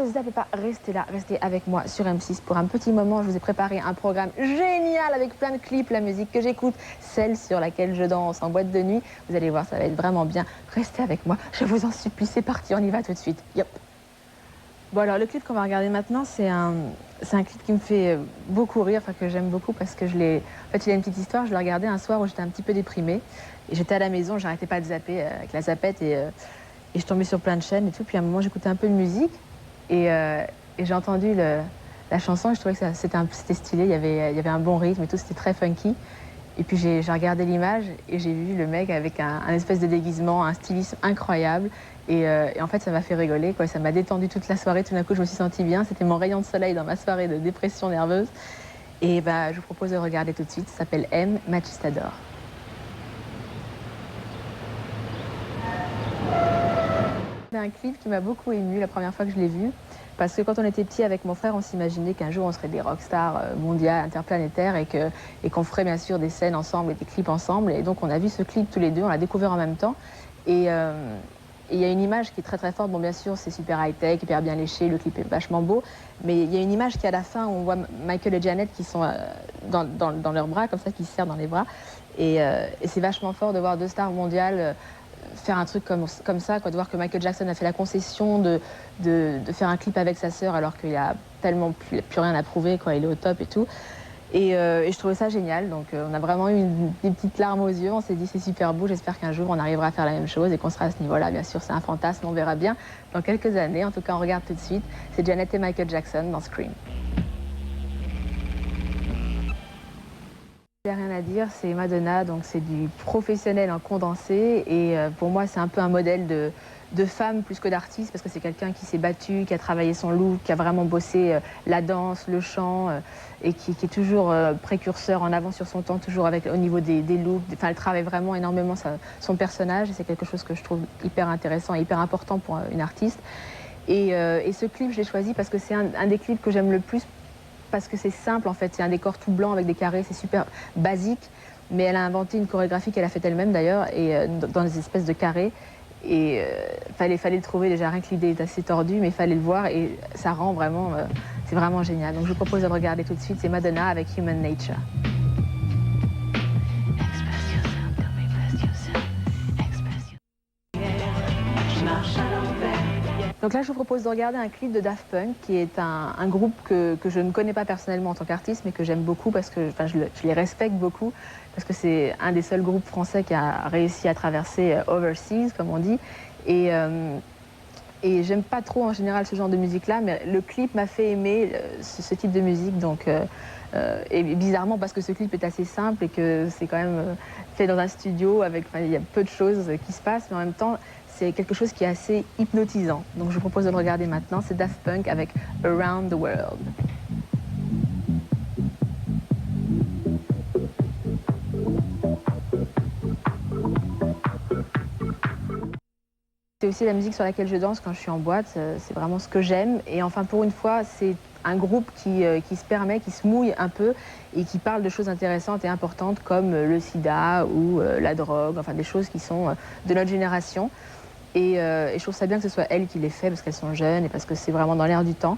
ne zappez pas, restez là, restez avec moi sur M6 pour un petit moment. Je vous ai préparé un programme génial avec plein de clips, la musique que j'écoute, celle sur laquelle je danse en boîte de nuit. Vous allez voir, ça va être vraiment bien. Restez avec moi, je vous en supplie, c'est parti, on y va tout de suite. Yop. Bon alors le clip qu'on va regarder maintenant, c'est un clip qui me fait beaucoup rire, enfin que j'aime beaucoup parce que En fait, il a une petite histoire, je l'ai regardé un soir où j'étais un petit peu déprimée. Et j'étais à la maison, j'arrêtais pas de zapper avec la zappette et je tombais sur plein de chaînes et tout. Puis à un moment, j'écoutais un peu de musique et j'ai entendu la chanson et je trouvais que c'était stylé, il y avait un bon rythme et tout, c'était très funky. Et puis j'ai regardé l'image et j'ai vu le mec avec un espèce de déguisement, un stylisme incroyable. Et en fait, ça m'a fait rigoler, quoi. Ça m'a détendu toute la soirée. Tout d'un coup, je me suis sentie bien. C'était mon rayon de soleil dans ma soirée de dépression nerveuse. Et bah, je vous propose de regarder tout de suite. Ça s'appelle M, Machistador. C'est un clip qui m'a beaucoup émue la première fois que je l'ai vu. Parce que quand on était petit avec mon frère, on s'imaginait qu'un jour on serait des rockstars mondiales, interplanétaires et qu'on ferait bien sûr des scènes ensemble et des clips ensemble. Et donc on a vu ce clip tous les deux, on l'a découvert en même temps. Et il y a une image qui est très très forte. Bon, bien sûr, c'est super high-tech, hyper bien léché, le clip est vachement beau. Mais il y a une image qui, à la fin, où on voit Michael et Janet qui sont dans leurs bras, comme ça, qui se serrent dans les bras. Et c'est vachement fort de voir deux stars mondiales faire un truc comme ça, quoi, de voir que Michael Jackson a fait la concession de faire un clip avec sa sœur alors qu'il a tellement plus rien à prouver, quoi, il est au top et tout. Et je trouvais ça génial, donc on a vraiment eu des petites larmes aux yeux, on s'est dit c'est super beau, j'espère qu'un jour on arrivera à faire la même chose et qu'on sera à ce niveau-là. Bien sûr, c'est un fantasme, on verra bien dans quelques années. En tout cas, on regarde tout de suite, c'est Janet et Michael Jackson dans Scream. Il n'y a rien à dire, c'est Madonna, donc c'est du professionnel en condensé. Et pour moi, c'est un peu un modèle de femme plus que d'artiste, parce que c'est quelqu'un qui s'est battu, qui a travaillé son look, qui a vraiment bossé la danse, le chant, et qui est toujours précurseur, en avant sur son temps, toujours au niveau des looks. Enfin, elle travaille vraiment énormément son personnage, et c'est quelque chose que je trouve hyper intéressant et hyper important pour une artiste. Et ce clip, je l'ai choisi parce que c'est un des clips que j'aime le plus, parce que c'est simple en fait, c'est un décor tout blanc avec des carrés, c'est super basique, mais elle a inventé une chorégraphie qu'elle a faite elle-même d'ailleurs, et dans des espèces de carrés, et fallait le trouver déjà, rien que l'idée est assez tordue, mais il fallait le voir, et ça rend vraiment, c'est vraiment génial. Donc je vous propose de le regarder tout de suite, c'est Madonna avec Human Nature. Donc là, je vous propose de regarder un clip de Daft Punk, qui est un groupe que je ne connais pas personnellement en tant qu'artiste, mais que j'aime beaucoup parce que je les respecte beaucoup, parce que c'est un des seuls groupes français qui a réussi à traverser overseas, comme on dit. Et j'aime pas trop en général ce genre de musique-là, mais le clip m'a fait aimer ce type de musique. Donc, et bizarrement, parce que ce clip est assez simple et que c'est quand même fait dans un studio, il y a peu de choses qui se passent, mais en même temps, c'est quelque chose qui est assez hypnotisant. Donc je vous propose de le regarder maintenant, c'est Daft Punk avec Around the World. C'est aussi la musique sur laquelle je danse quand je suis en boîte, c'est vraiment ce que j'aime. Et enfin, pour une fois, c'est un groupe qui se permet, qui se mouille un peu et qui parle de choses intéressantes et importantes comme le sida ou la drogue, enfin des choses qui sont de notre génération. Et je trouve ça bien que ce soit elles qui les fait parce qu'elles sont jeunes et parce que c'est vraiment dans l'air du temps.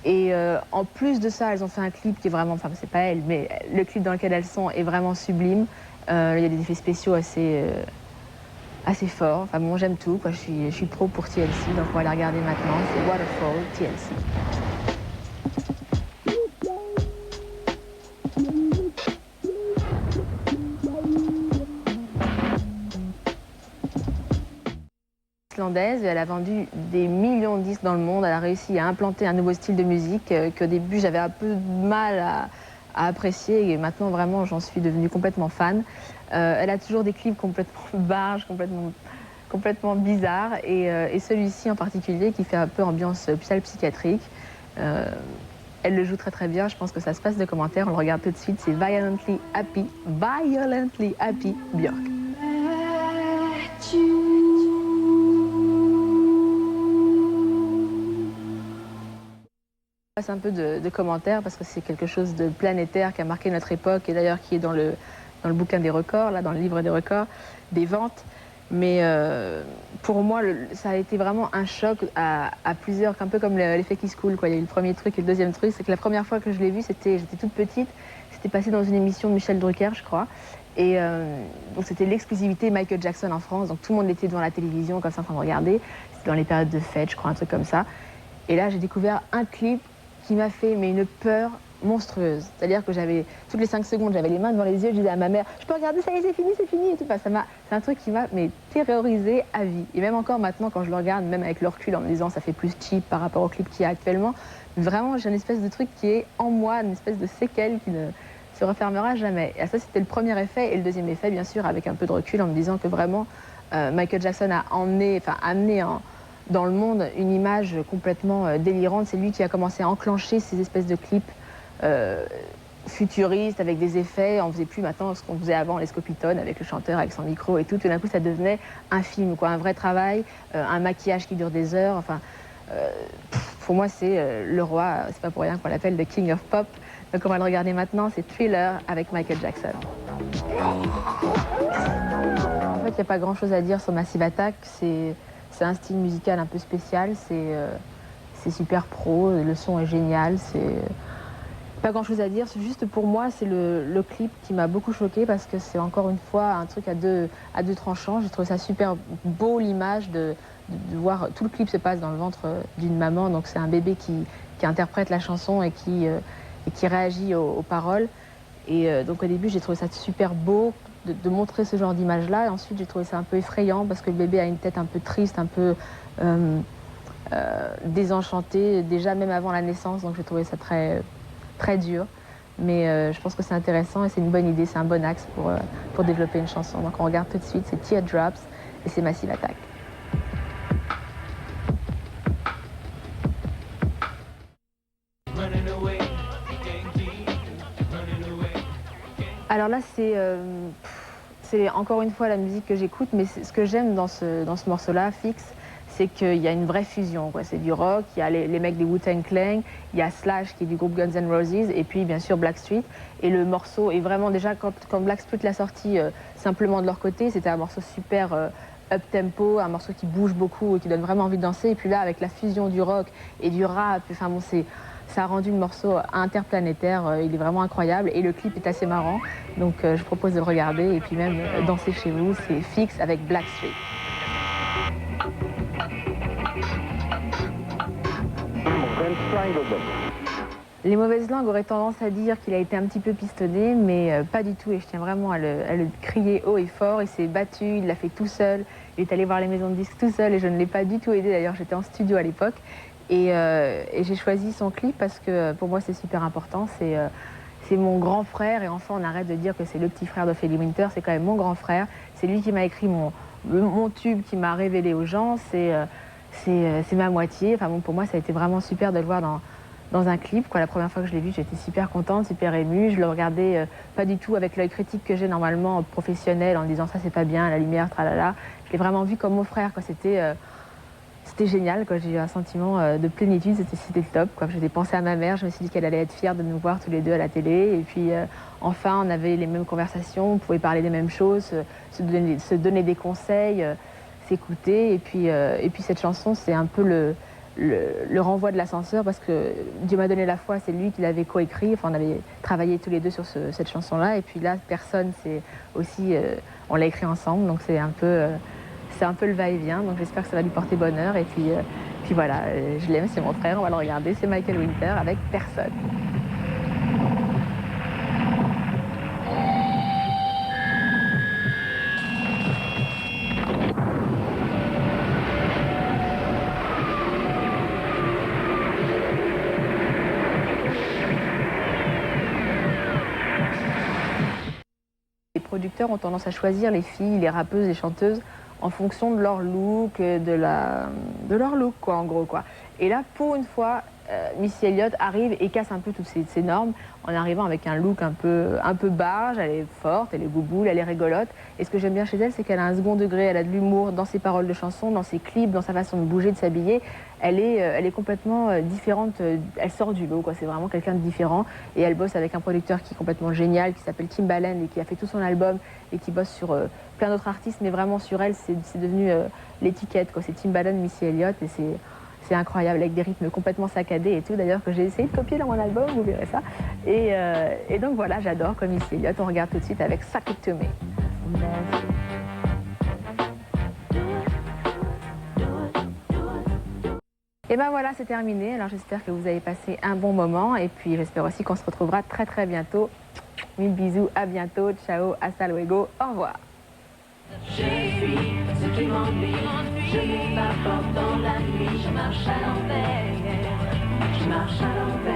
Et en plus de ça, elles ont fait un clip qui est vraiment, enfin c'est pas elles, mais le clip dans lequel elles sont est vraiment sublime. Il y a des effets spéciaux assez forts. Enfin bon, j'aime tout, quoi. Je suis pro pour TLC, donc on va la regarder maintenant. C'est Waterfall, TLC. Islandaise, elle a vendu des millions de disques dans le monde, elle a réussi à implanter un nouveau style de musique qu'au début j'avais un peu de mal à apprécier, et maintenant vraiment j'en suis devenue complètement fan. Elle a toujours des clips complètement barges, complètement bizarres, et celui-ci en particulier qui fait un peu ambiance psychiatrique. Elle le joue très très bien, je pense que ça se passe de commentaires, on le regarde tout de suite, c'est Violently Happy, Björk. Je passe un peu de commentaires parce que c'est quelque chose de planétaire qui a marqué notre époque et d'ailleurs qui est dans le bouquin des records, là, dans le livre des records, des ventes. Mais pour moi, ça a été vraiment un choc à plusieurs, un peu comme l'effet Kiss Cool, quoi. Il y a eu le premier truc et le deuxième truc, c'est que la première fois que je l'ai vu, j'étais toute petite, c'était passé dans une émission de Michel Drucker, je crois. Et donc c'était l'exclusivité Michael Jackson en France, donc tout le monde était devant la télévision comme ça en train de regarder. C'était dans les périodes de fête, je crois, un truc comme ça. Et là, j'ai découvert un clip qui m'a fait une peur monstrueuse. C'est-à-dire que j'avais, toutes les 5 secondes, j'avais les mains devant les yeux, je disais à ma mère, je peux regarder, ça y est, c'est fini, et tout. Enfin, c'est un truc qui m'a terrorisée à vie. Et même encore maintenant, quand je le regarde, même avec le recul, en me disant, ça fait plus cheap par rapport au clip qu'il y a actuellement, vraiment, j'ai une espèce de truc qui est en moi, une espèce de séquelle qui ne se refermera jamais. Et ça, c'était le premier effet. Et le deuxième effet, bien sûr, avec un peu de recul, en me disant que vraiment, Michael Jackson a amené dans le monde une image complètement délirante. C'est lui qui a commencé à enclencher ces espèces de clips futuristes avec des effets. On ne faisait plus maintenant ce qu'on faisait avant, les Scopitones, avec le chanteur, avec son micro et tout. Tout d'un coup, ça devenait un film, quoi, un vrai travail, un maquillage qui dure des heures. Enfin, pour moi, c'est le roi. C'est pas pour rien qu'on l'appelle The King of Pop. Donc on va le regarder maintenant. C'est Thriller avec Michael Jackson. En fait, il n'y a pas grand-chose à dire sur Massive Attack. C'est un style musical un peu spécial, c'est super pro, le son est génial, c'est pas grand chose à dire, c'est juste pour moi c'est le clip qui m'a beaucoup choqué parce que c'est encore une fois un truc à deux tranchants. J'ai trouvé ça super beau l'image de voir, tout le clip se passe dans le ventre d'une maman, donc c'est un bébé qui interprète la chanson et qui réagit aux paroles. Et donc au début j'ai trouvé ça super beau de montrer ce genre d'image-là. Et ensuite j'ai trouvé ça un peu effrayant parce que le bébé a une tête un peu triste, un peu désenchantée, déjà même avant la naissance. Donc j'ai trouvé ça très, très dur. Mais je pense que c'est intéressant et c'est une bonne idée, c'est un bon axe pour développer une chanson. Donc on regarde tout de suite, c'est Teardrops et c'est Massive Attack. Alors là, c'est encore une fois la musique que j'écoute, mais ce que j'aime dans ce morceau-là, Fix, c'est qu'il y a une vraie fusion, quoi. C'est du rock, il y a les mecs des Wu-Tang Clan, il y a Slash qui est du groupe Guns N' Roses, et puis bien sûr Blackstreet. Et le morceau est vraiment, déjà, quand Blackstreet l'a sorti simplement de leur côté, c'était un morceau super up-tempo, un morceau qui bouge beaucoup et qui donne vraiment envie de danser. Et puis là, avec la fusion du rock et du rap, enfin bon, ça a rendu le morceau interplanétaire, il est vraiment incroyable et le clip est assez marrant. Donc je propose de le regarder et puis même danser chez vous, c'est Fix avec Blackstreet. Les mauvaises langues auraient tendance à dire qu'il a été un petit peu pistonné, mais pas du tout, et je tiens vraiment à le crier haut et fort. Il s'est battu, il l'a fait tout seul, il est allé voir les maisons de disques tout seul et je ne l'ai pas du tout aidé. D'ailleurs, j'étais en studio à l'époque et j'ai choisi son clip parce que pour moi c'est super important. C'est mon grand frère et enfin on arrête de dire que c'est le petit frère d'Ophélie Winter, c'est quand même mon grand frère. C'est lui qui m'a écrit mon tube, qui m'a révélé aux gens, c'est ma moitié. Enfin bon, pour moi ça a été vraiment super de le voir dans un clip, quoi. La première fois que je l'ai vu, j'étais super contente, super émue. Je le regardais pas du tout avec l'œil critique que j'ai normalement professionnel en disant ça c'est pas bien, la lumière, tralala. Je l'ai vraiment vu comme mon frère, quoi. C'était génial, quoi. J'ai eu un sentiment de plénitude, c'était le top, quoi. J'ai pensé à ma mère, je me suis dit qu'elle allait être fière de nous voir tous les deux à la télé. Et puis enfin, on avait les mêmes conversations, on pouvait parler des mêmes choses, se donner des conseils, s'écouter. Et puis cette chanson, c'est un peu le renvoi de l'ascenseur parce que Dieu m'a donné la foi, c'est lui qui l'avait coécrit. Enfin, on avait travaillé tous les deux sur cette chanson-là. Et puis là, personne, c'est aussi, on l'a écrit ensemble, donc c'est un peu le va-et-vient. Donc j'espère que ça va lui porter bonheur. Et puis voilà, je l'aime, c'est mon frère, on va le regarder. C'est Michael Winter avec Personne. Les producteurs ont tendance à choisir les filles, les rappeuses, les chanteuses en fonction de leur look, de leur look, quoi, en gros, quoi. Et là, pour une fois, Missy Elliott arrive et casse un peu toutes ces normes en arrivant avec un look un peu barge. Elle est forte, elle est bouboule, elle est rigolote. Et ce que j'aime bien chez elle, c'est qu'elle a un second degré, elle a de l'humour dans ses paroles de chansons, dans ses clips, dans sa façon de bouger, de s'habiller. Elle est complètement différente, elle sort du lot, quoi. C'est vraiment quelqu'un de différent. Et elle bosse avec un producteur qui est complètement génial, qui s'appelle Timbaland et qui a fait tout son album et qui bosse sur plein d'autres artistes. Mais vraiment sur elle, c'est devenu l'étiquette, quoi. C'est Timbaland, Missy Elliott et c'est incroyable, avec des rythmes complètement saccadés et tout, d'ailleurs, que j'ai essayé de copier dans mon album, vous verrez ça. Et donc voilà, j'adore comme Missy Elliott. On regarde tout de suite avec Suck It To Me. Et ben voilà, c'est terminé. Alors j'espère que vous avez passé un bon moment et puis j'espère aussi qu'on se retrouvera très très bientôt. Mille bisous, à bientôt, ciao, hasta luego, au revoir. Je suis ce qui m'ennuie, je n'ai pas peur dans la nuit, je marche à l'envers, je marche à l'envers.